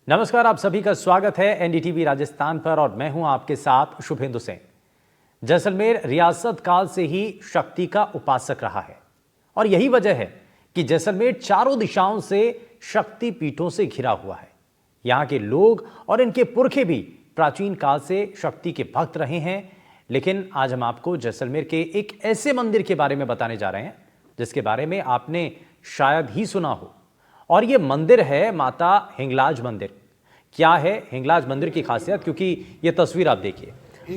नमस्कार, आप सभी का स्वागत है एनडीटीवी राजस्थान पर और मैं हूं आपके साथ शुभेंदु सिंह। जैसलमेर रियासत काल से ही शक्ति का उपासक रहा है और यही वजह है कि जैसलमेर चारों दिशाओं से शक्ति पीठों से घिरा हुआ है। यहाँ के लोग और इनके पुरखे भी प्राचीन काल से शक्ति के भक्त रहे हैं। लेकिन आज हम आपको जैसलमेर के एक ऐसे मंदिर के बारे में बताने जा रहे हैं जिसके बारे में आपने शायद ही सुना हो, और ये मंदिर है माता हिंगलाज मंदिर। क्या है हिंगलाज मंदिर की खासियत? क्योंकि ये तस्वीर आप देखिए,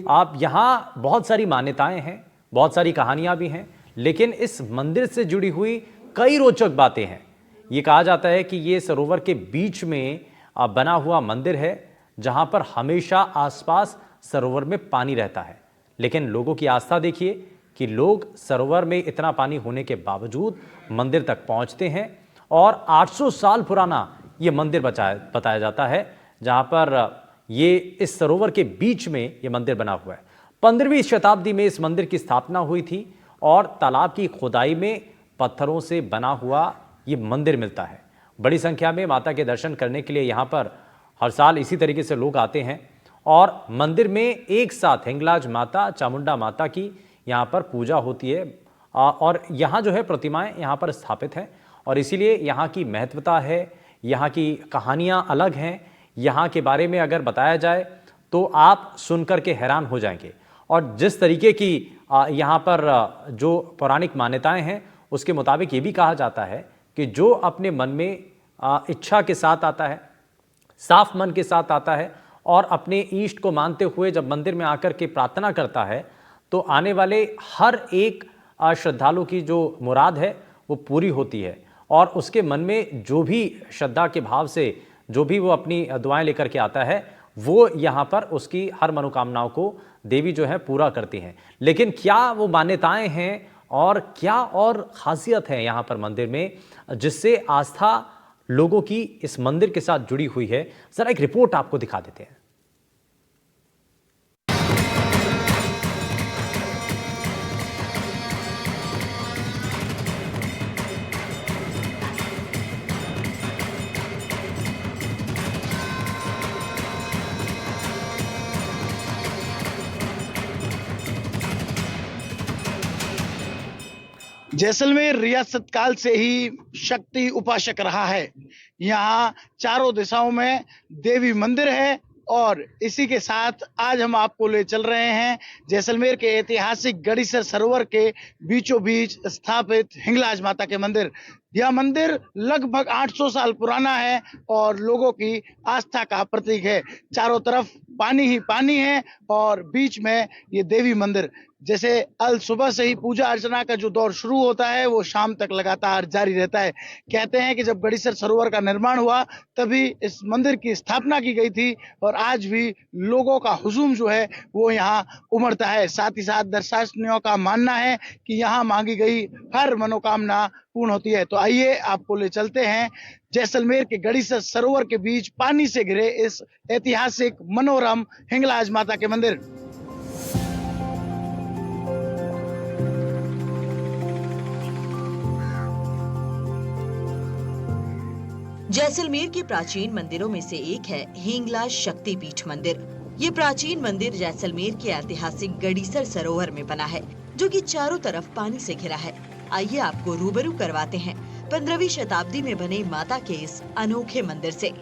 आप यहाँ बहुत सारी मान्यताएं हैं, बहुत सारी कहानियां भी हैं, लेकिन इस मंदिर से जुड़ी हुई कई रोचक बातें हैं। ये कहा जाता है कि ये सरोवर के बीच में बना हुआ मंदिर है जहां पर हमेशा आसपास सरोवर में पानी रहता है। लेकिन लोगों की आस्था देखिए कि लोग सरोवर में इतना पानी होने के बावजूद मंदिर तक पहुंचते हैं और 800 साल पुराना ये मंदिर बताया जाता है, जहां पर ये इस सरोवर के बीच में ये मंदिर बना हुआ है। 15वीं शताब्दी में इस मंदिर की स्थापना हुई थी और तालाब की खुदाई में पत्थरों से बना हुआ ये मंदिर मिलता है। बड़ी संख्या में माता के दर्शन करने के लिए यहाँ पर हर साल इसी तरीके से लोग आते हैं और मंदिर में एक साथ हिंगलाज माता, चामुंडा माता की यहाँ पर पूजा होती है और यहाँ जो है प्रतिमाएं यहाँ पर स्थापित हैं और इसीलिए यहाँ की महत्वता है, यहाँ की कहानियाँ अलग हैं। यहाँ के बारे में अगर बताया जाए तो आप सुनकर के हैरान हो जाएंगे। और जिस तरीके की यहाँ पर जो पौराणिक मान्यताएं हैं उसके मुताबिक ये भी कहा जाता है कि जो अपने मन में इच्छा के साथ आता है, साफ मन के साथ आता है और अपने इष्ट को मानते हुए जब मंदिर में आकर के प्रार्थना करता है तो आने वाले हर एक श्रद्धालु की जो मुराद है वो पूरी होती है और उसके मन में जो भी श्रद्धा के भाव से जो भी वो अपनी दुआएं लेकर के आता है वो यहाँ पर उसकी हर मनोकामनाओं को देवी जो है पूरा करती हैं। लेकिन क्या वो मान्यताएं हैं और क्या और खासियत है यहाँ पर मंदिर में जिससे आस्था लोगों की इस मंदिर के साथ जुड़ी हुई है, जरा एक रिपोर्ट आपको दिखा देते हैं। जैसलमेर रियासत काल से ही शक्ति उपासक रहा है। यहाँ चारों दिशाओं में देवी मंदिर है और इसी के साथ आज हम आपको ले चल रहे हैं जैसलमेर के ऐतिहासिक गड़ीसर सरोवर के बीचों बीच स्थापित हिंगलाज माता के मंदिर। यह मंदिर लगभग 800 साल पुराना है और लोगों की आस्था का प्रतीक है। चारों तरफ पानी ही पानी है और बीच में ये देवी मंदिर। जैसे अल सुबह से ही पूजा अर्चना का जो दौर शुरू होता है वो शाम तक लगातार जारी रहता है। कहते हैं कि जब गड़ीसर सरोवर का निर्माण हुआ तभी इस मंदिर की स्थापना की गई थी और आज भी लोगों का हुजूम जो है वो यहाँ उमड़ता है। साथ ही साथ दर्शनार्थियों का मानना है कि यहाँ मांगी गई हर मनोकामना पूर्ण होती है। तो आइए आपको ले चलते हैं जैसलमेर के गड़ीसर सरोवर के बीच पानी से घिरे इस ऐतिहासिक मनोरम हिंगलाज माता के मंदिर। जैसलमेर के प्राचीन मंदिरों में से एक है हिंगलाज शक्तिपीठ मंदिर। ये प्राचीन मंदिर जैसलमेर के ऐतिहासिक गड़ीसर सरोवर में बना है जो कि चारों तरफ पानी से घिरा है। आइए आपको रूबरू करवाते हैं 15वीं शताब्दी में बने माता के इस अनोखे मंदिर से।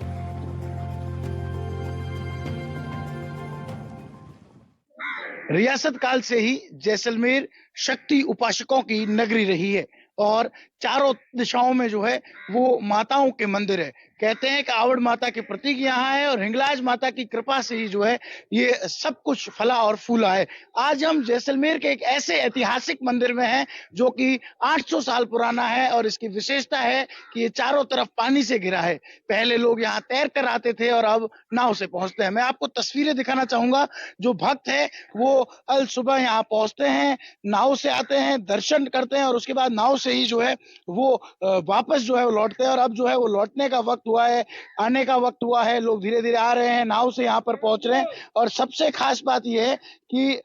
रियासत काल से ही जैसलमेर शक्ति उपासकों की नगरी रही है और चारों दिशाओं में जो है वो माताओं के मंदिर है। कहते हैं कि आवड़ माता के प्रतीक यहाँ है और हिंगलाज माता की कृपा से ही जो है ये सब कुछ फला और फूला है। आज हम जैसलमेर के एक ऐसे ऐतिहासिक मंदिर में हैं जो कि 800 साल पुराना है और इसकी विशेषता है कि ये चारों तरफ पानी से घिरा है। पहले लोग यहाँ तैर कर आते थे और अब नाव से पहुंचते हैं। मैं आपको तस्वीरें दिखाना चाहूंगा। जो भक्त है वो अल सुबह यहाँ पहुंचते हैं, नाव से आते हैं, दर्शन करते हैं और उसके बाद नाव से ही जो है वो वापस जो है वो लौटते हैं। और अब जो है वो लौटने का वक्त हुआ है, आने का वक्त हुआ है। लोग धीरे धीरे आ रहे हैं, नाव से यहाँ पर पहुंच रहे हैं। और सबसे खास बात यह है कि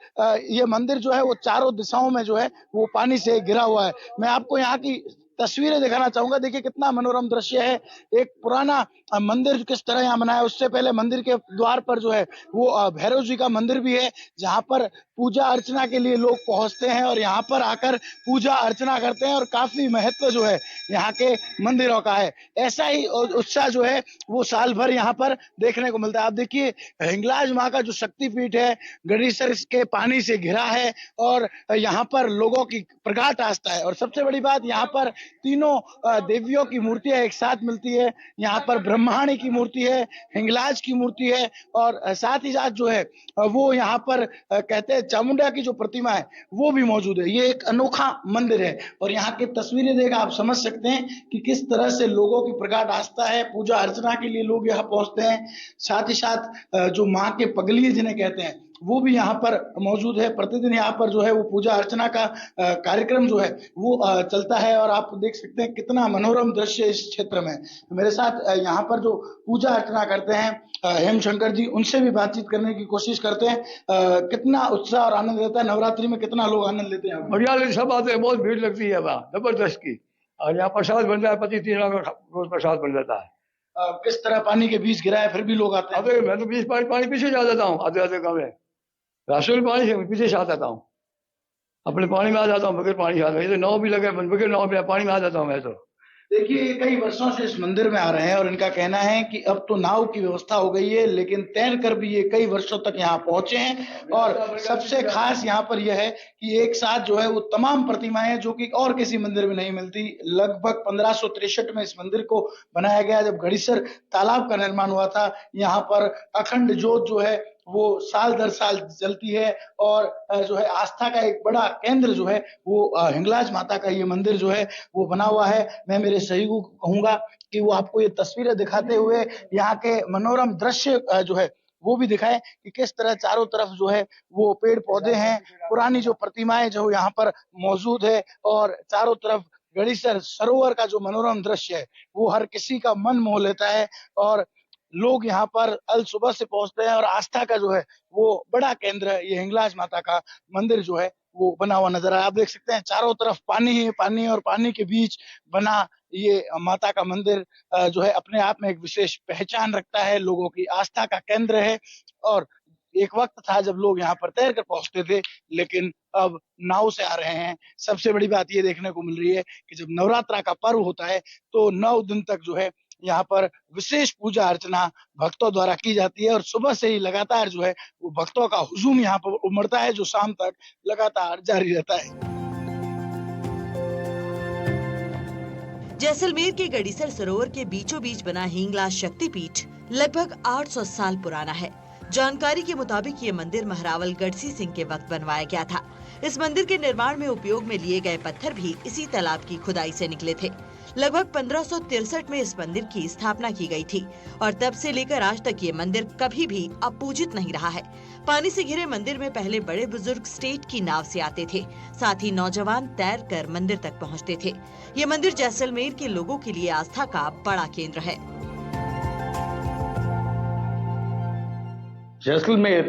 ये मंदिर जो है वो चारों दिशाओं में जो है वो पानी से घिरा हुआ है। मैं आपको यहाँ की तस्वीरें दिखाना चाहूंगा। देखिए कितना मनोरम दृश्य है। एक पुराना मंदिर किस तरह यहाँ बना है। उससे पहले मंदिर के द्वार पर जो है वो भैरव जी का मंदिर भी है, जहाँ पर पूजा अर्चना के लिए लोग पहुंचते हैं और यहाँ पर आकर पूजा अर्चना करते हैं। और काफी महत्व जो है यहाँ के मंदिरों का है। ऐसा ही उत्साह जो है वो साल भर यहाँ पर देखने को मिलता है। आप देखिए हिंगलाज माँ का जो शक्तिपीठ है, गढ़ीसर के पानी से घिरा है और यहाँ पर लोगों की प्रगाढ़ आस्था है। और सबसे बड़ी बात, यहाँ पर तीनों देवियों की मूर्तियां एक साथ मिलती है। यहाँ पर ब्रह्माणी की मूर्ति है, हिंगलाज की मूर्ति है और साथ ही साथ जो है वो यहाँ पर कहते हैं चामुंडा की जो प्रतिमा है वो भी मौजूद है। ये एक अनोखा मंदिर है और यहाँ की तस्वीरें देख आप समझ सकते हैं कि किस तरह से लोगों की प्रगाढ़ आस्था है। पूजा अर्चना के लिए लोग यहाँ पहुंचते हैं। साथ ही साथ जो माँ के पगलिए जिन्हें कहते हैं वो भी यहाँ पर मौजूद है। प्रतिदिन यहाँ पर जो है वो पूजा अर्चना का कार्यक्रम जो है वो चलता है और आप देख सकते हैं कितना मनोरम दृश्य इस क्षेत्र में। मेरे साथ यहाँ पर जो पूजा अर्चना करते हैं हेम शंकर जी, उनसे भी बातचीत करने की कोशिश करते हैं। कितना उत्साह और आनंद रहता है नवरात्रि में, कितना लोग आनंद लेते हैं? बढ़िया सब आते हैं, बहुत भीड़ लगती है वहाँ, जबरदस्त की। और यहाँ प्रसाद बन रहा है, 25-30 रोज प्रसाद बन जाता है। किस तरह पानी के बीच गिरा है फिर भी लोग आते हैं? अबे मैं तो बीच पानी पीछे जा जाता हूँ, आते आते कम है राशन पानी से पीछे से आ जाता हूँ, अपने पानी में आ जाता हूँ, बगैर पानी आता हूँ। नाव भी लगे, बगैर नाव में पानी में आ जाता हूँ मैं तो। देखिए कई वर्षों से इस मंदिर में आ रहे हैं और इनका कहना है कि अब तो नाव की व्यवस्था हो गई है, लेकिन तैर कर भी ये कई वर्षों तक यहाँ पहुंचे हैं। और सबसे खास यहाँ पर यह है कि एक साथ जो है वो तमाम प्रतिमाएं जो कि और किसी मंदिर में नहीं मिलती। लगभग 1563 में इस मंदिर को बनाया गया, जब गढ़ीसर तालाब का निर्माण हुआ था। यहाँ पर अखंड ज्योत जो है वो साल दर साल जलती है और जो है आस्था का एक बड़ा केंद्र जो है वो हिंगलाज माता का ये मंदिर जो है वो बना हुआ है। मैं मेरे सहयोगी को कहूंगा कि वो आपको ये तस्वीरें दिखाते हुए यहाँ के मनोरम दृश्य जो है वो भी दिखाएं कि किस तरह चारों तरफ जो है वो पेड़ पौधे हैं, पुरानी जो प्रतिमाएं जो यहाँ पर मौजूद है और चारों तरफ गढ़ीसर सरोवर का जो मनोरम दृश्य है वो हर किसी का मन मोह लेता है। और लोग यहाँ पर अल सुबह से पहुंचते हैं और आस्था का जो है वो बड़ा केंद्र है ये हिंगलाज माता का मंदिर जो है वो बना हुआ नजर आया। आप देख सकते हैं चारों तरफ पानी ही पानी और पानी के बीच बना ये माता का मंदिर जो है अपने आप में एक विशेष पहचान रखता है, लोगों की आस्था का केंद्र है। और एक वक्त था जब लोग यहाँ पर तैर कर पहुंचते थे, लेकिन अब नाव से आ रहे हैं। सबसे बड़ी बात ये देखने को मिल रही है कि जब नवरात्रा का पर्व होता है तो 9 दिन तक जो है यहाँ पर विशेष पूजा अर्चना भक्तों द्वारा की जाती है और सुबह से ही लगातार जो है वो भक्तों का हुजूम यहाँ पर उमड़ता है, जो शाम तक लगातार जारी रहता है। जैसलमेर के गढ़ीसर सरोवर के बीचों बीच बना हिंगलाज शक्तिपीठ लगभग 800 साल पुराना है। जानकारी के मुताबिक ये मंदिर महारावल गढ़सी सिंह के वक्त बनवाया गया था। इस मंदिर के निर्माण में उपयोग में लिए गए पत्थर भी इसी तालाब की खुदाई से निकले थे। लगभग 1563 में इस मंदिर की स्थापना की गई थी और तब से लेकर आज तक ये मंदिर कभी भी अपूजित नहीं रहा है। पानी से घिरे मंदिर में पहले बड़े बुजुर्ग स्टेट की नाव से आते थे, साथ ही नौजवान तैर कर मंदिर तक पहुंचते थे। ये मंदिर जैसलमेर के लोगों के लिए आस्था का बड़ा केंद्र है। जैसलमेर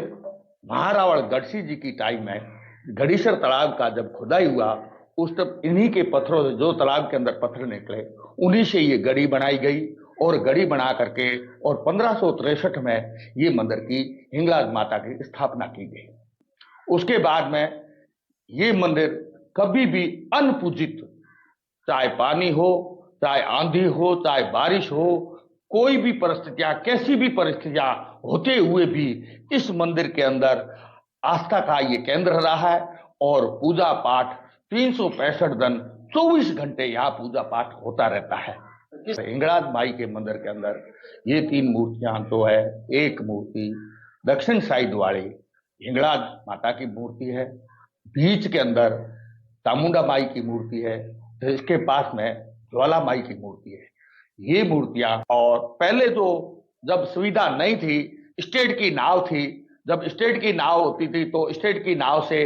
महारावल गढ़सी जी की टाइम में गढ़ीसर तालाब का जब खुदाई हुआ, उस तब इन्हीं के पत्थरों से, जो तालाब के अंदर पत्थर निकले, उन्हीं से ये गढ़ी बनाई गई और गढ़ी बना करके और 1563 में ये मंदिर की हिंगलाज माता की स्थापना की गई। उसके बाद में ये मंदिर कभी भी अनपूजित, चाहे पानी हो, चाहे आंधी हो, चाहे बारिश हो, कोई भी परिस्थितियां, कैसी भी परिस्थितियां होते हुए भी इस मंदिर के अंदर आस्था का ये केंद्र रहा है और पूजा पाठ 365 दिन 24 घंटे यहाँ पूजा पाठ होता रहता है। हिंगलाज माई के मंदिर के अंदर ये 3 मूर्तियां तो है। एक मूर्ति दक्षिण साइड वाली हिंगलाज माता की मूर्ति है, बीच के अंदर चामुंडा माई की मूर्ति है, इसके पास में ज्वाला माई की मूर्ति है। ये मूर्तियां, और पहले तो जब सुविधा नहीं थी, स्टेट की नाव थी, जब स्टेट की नाव होती थी तो स्टेट की नाव से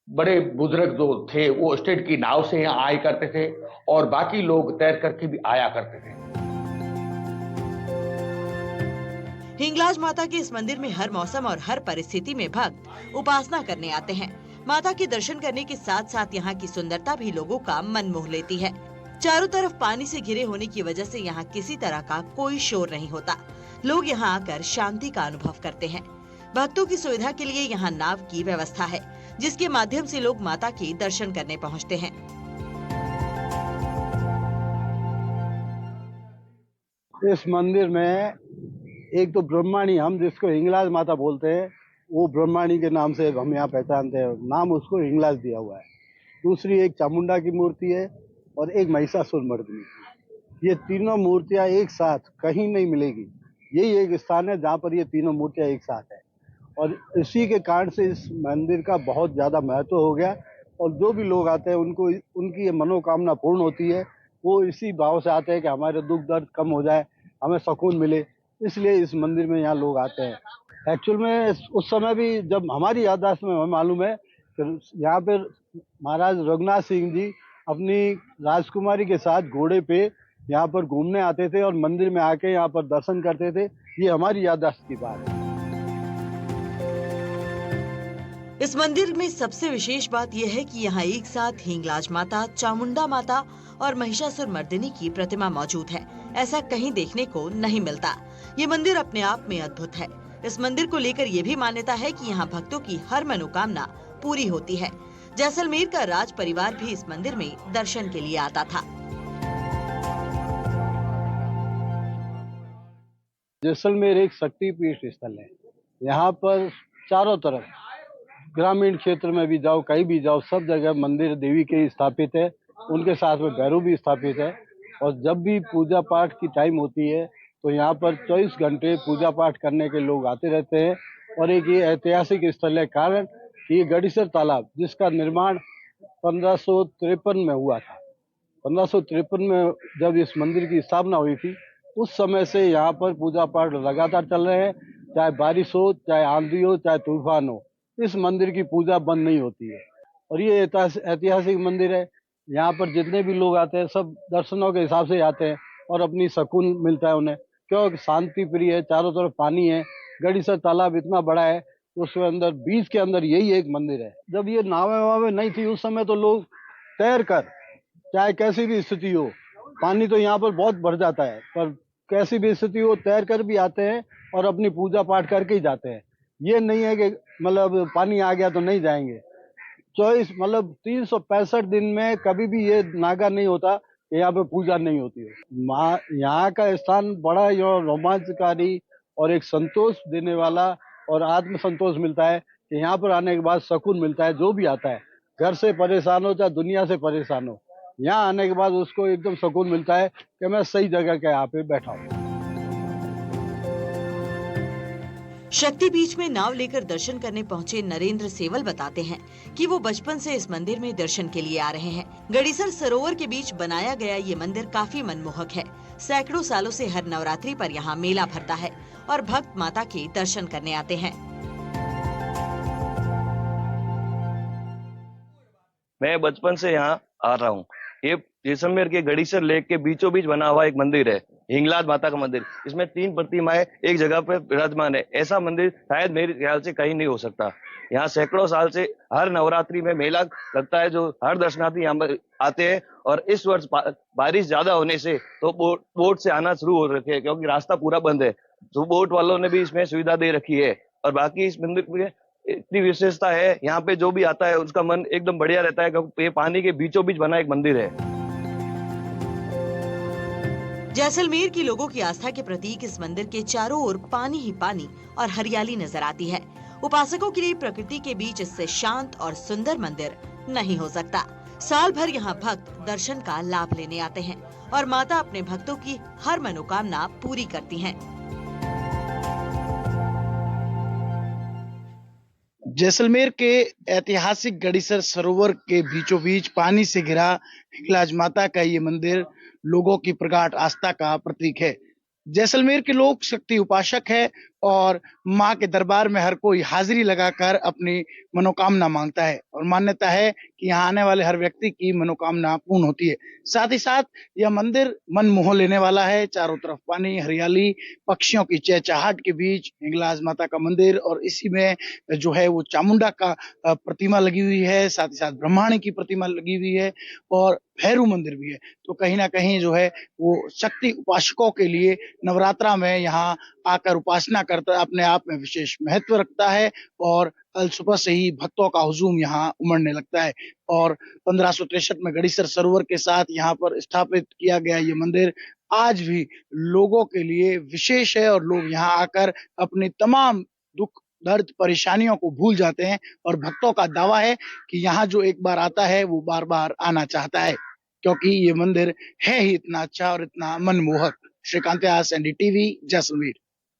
बड़े बुजुर्ग जो थे वो स्टेट की नाव से यहाँ आया करते थे और बाकी लोग तैर करके भी आया करते थे। हिंगलाज माता के इस मंदिर में हर मौसम और हर परिस्थिति में भक्त उपासना करने आते हैं। माता के दर्शन करने के साथ साथ यहाँ की सुंदरता भी लोगों का मन मोह लेती है। चारों तरफ पानी से घिरे होने की वजह से यहाँ किसी तरह का कोई शोर नहीं होता। लोग यहाँ आकर शांति का अनुभव करते हैं। भक्तों की सुविधा के लिए यहाँ नाव की व्यवस्था है, जिसके माध्यम से लोग माता के दर्शन करने पहुँचते हैं। इस मंदिर में एक तो ब्रह्माणी, हम जिसको हिंगलाज माता बोलते हैं, वो ब्रह्माणी के नाम से हम यहाँ पहचानते हैं, नाम उसको हिंगलाज दिया हुआ है। दूसरी एक चामुंडा की मूर्ति है और एक महिषासुर मर्दिनी। ये तीनों मूर्तियाँ एक साथ कहीं नहीं मिलेगी। यही एक स्थान है जहाँ पर ये तीनों मूर्तियाँ एक साथ है, और इसी के कारण से इस मंदिर का बहुत ज़्यादा महत्व हो गया। और जो भी लोग आते हैं उनको उनकी ये मनोकामना पूर्ण होती है। वो इसी भाव से आते हैं कि हमारे दुख दर्द कम हो जाए, हमें सुकून मिले, इसलिए इस मंदिर में यहाँ लोग आते हैं। एक्चुअल में उस समय भी जब हमारी याददाश्त में हमें मालूम है कि यहाँ पर महाराज रघुनाथ सिंह जी अपनी राजकुमारी के साथ घोड़े पे यहाँ पर घूमने आते थे और मंदिर में आके यहाँ पर दर्शन करते थे। ये हमारी याददाश्त की बात है। इस मंदिर में सबसे विशेष बात यह है कि यहाँ एक साथ हिंगलाज माता, चामुंडा माता और महिषासुर मर्दिनी की प्रतिमा मौजूद है। ऐसा कहीं देखने को नहीं मिलता। ये मंदिर अपने आप में अद्भुत है। इस मंदिर को लेकर ये भी मान्यता है कि यहाँ भक्तों की हर मनोकामना पूरी होती है। जैसलमेर का राज परिवार भी इस मंदिर में दर्शन के लिए आता था। जैसलमेर एक शक्तिपीठ स्थल है। यहाँ पर चारों तरफ ग्रामीण क्षेत्र में भी जाओ, कहीं भी जाओ, सब जगह मंदिर देवी के स्थापित है। उनके साथ में भैरव भी स्थापित है। और जब भी पूजा पाठ की टाइम होती है तो यहाँ पर 24 घंटे पूजा पाठ करने के लोग आते रहते हैं। और एक ये ऐतिहासिक स्थल है, कारण कि ये गढ़ीसर तालाब जिसका निर्माण 1553 में हुआ था। 1553 में जब इस मंदिर की स्थापना हुई थी, उस समय से यहाँ पर पूजा पाठ लगातार चल रहे हैं। चाहे बारिश हो, चाहे आंधी हो, चाहे तूफान हो, इस मंदिर की पूजा बंद नहीं होती है। और ये ऐतिहासिक मंदिर है। यहाँ पर जितने भी लोग आते हैं सब दर्शनों के हिसाब से आते हैं और अपनी सुकून मिलता है उन्हें, क्योंकि शांति प्रिय है। चारों तरफ पानी है। गढ़ीसर तालाब इतना बड़ा है, उसके अंदर बीच के अंदर यही एक मंदिर है। जब ये नावें वावें नहीं थी उस समय तो लोग तैर कर, चाहे कैसी भी स्थिति हो, पानी तो यहाँ पर बहुत बढ़ जाता है, पर कैसी भी स्थिति हो तैर कर भी आते हैं और अपनी पूजा पाठ करके ही जाते हैं। ये नहीं है कि मतलब पानी आ गया तो नहीं जाएंगे। 365 दिन में कभी भी ये नागा नहीं होता कि यहाँ पे पूजा नहीं होती है। यहाँ का स्थान बड़ा रोमांचकारी और एक संतोष देने वाला और आत्म संतोष मिलता है कि यहाँ पर आने के बाद सुकून मिलता है। जो भी आता है घर से परेशान हो चाहे दुनिया से परेशान हो, यहाँ आने के बाद उसको एकदम सुकून मिलता है कि मैं सही जगह के यहाँ पे बैठा हूँ। शक्तिपीठ में नाव लेकर दर्शन करने पहुंचे नरेंद्र सेवल बताते हैं कि वो बचपन से इस मंदिर में दर्शन के लिए आ रहे हैं। गढ़ीसर सरोवर के बीच बनाया गया ये मंदिर काफी मनमोहक है। सैकड़ों सालों से हर नवरात्रि पर यहाँ मेला भरता है और भक्त माता के दर्शन करने आते हैं। मैं बचपन से यहाँ आ रहा हूँ। ये जैसलमेर के गढ़ीसर लेक के बीचों बीच बना हुआ एक मंदिर है, हिंगलाज माता का मंदिर। इसमें 3 प्रतिमाएं एक जगह पर विराजमान है। ऐसा मंदिर शायद मेरे ख्याल से कहीं नहीं हो सकता। यहाँ सैकड़ों साल से हर नवरात्रि में मेला लगता है, जो हर दर्शनार्थी यहाँ पर आते हैं। और इस वर्ष बारिश ज्यादा होने से तो बोट से आना शुरू हो रखे हैं, क्योंकि रास्ता पूरा बंद है। तो बोट वालों ने भी इसमें सुविधा दे रखी है। और बाकी इस मंदिर में इतनी विशेषता है, यहाँ पे जो भी आता है उसका मन एकदम बढ़िया रहता है, क्योंकि ये पानी के बीचों बीच बना एक मंदिर है। जैसलमेर की लोगों की आस्था के प्रतीक इस मंदिर के चारों ओर पानी ही पानी और हरियाली नजर आती है। उपासकों के लिए प्रकृति के बीच इससे शांत और सुंदर मंदिर नहीं हो सकता। साल भर यहाँ भक्त दर्शन का लाभ लेने आते हैं और माता अपने भक्तों की हर मनोकामना पूरी करती हैं। जैसलमेर के ऐतिहासिक गढ़ीसर सरोवर के बीचों बीच पानी से घिरा हिंगलाज माता का ये मंदिर लोगों की प्रगाढ़ आस्था का प्रतीक है। जैसलमेर के लोग शक्ति उपासक है। और माँ के दरबार में हर कोई हाजिरी लगाकर अपनी मनोकामना मांगता है और मान्यता है कि यहाँ आने वाले हर व्यक्ति की मनोकामना पूर्ण होती है। साथ ही साथ यह मंदिर मन मोह लेने वाला है। चारों तरफ पानी, हरियाली, पक्षियों की चहचहाट के बीच हिंगलाज माता का मंदिर और इसी में जो है वो चामुंडा का प्रतिमा लगी हुई है, साथ ही साथ ब्रह्माणी की प्रतिमा लगी हुई है और भैरू मंदिर भी है। तो कहीं ना कहीं जो है वो शक्ति उपासकों के लिए नवरात्रा में यहाँ आकर उपासना करता अपने आप में विशेष महत्व रखता है और कल सुबह से ही भक्तों का हुजूम यहाँ उमड़ने लगता है। और 1563 में गड़ीसर सरोवर के साथ यहाँ पर स्थापित किया गया ये मंदिर आज भी लोगों के लिए विशेष है और लोग यहाँ आकर अपनी तमाम दुख, दर्द, परेशानियों को भूल जाते हैं और भक्तों का दावा है कि यहाँ जो एक बार आता है वो बार बार आना चाहता है, क्योंकि ये मंदिर है ही इतना अच्छा और इतना मनमोहक। श्रीकांत व्यास, एनडीटीवी, जैसलमेर।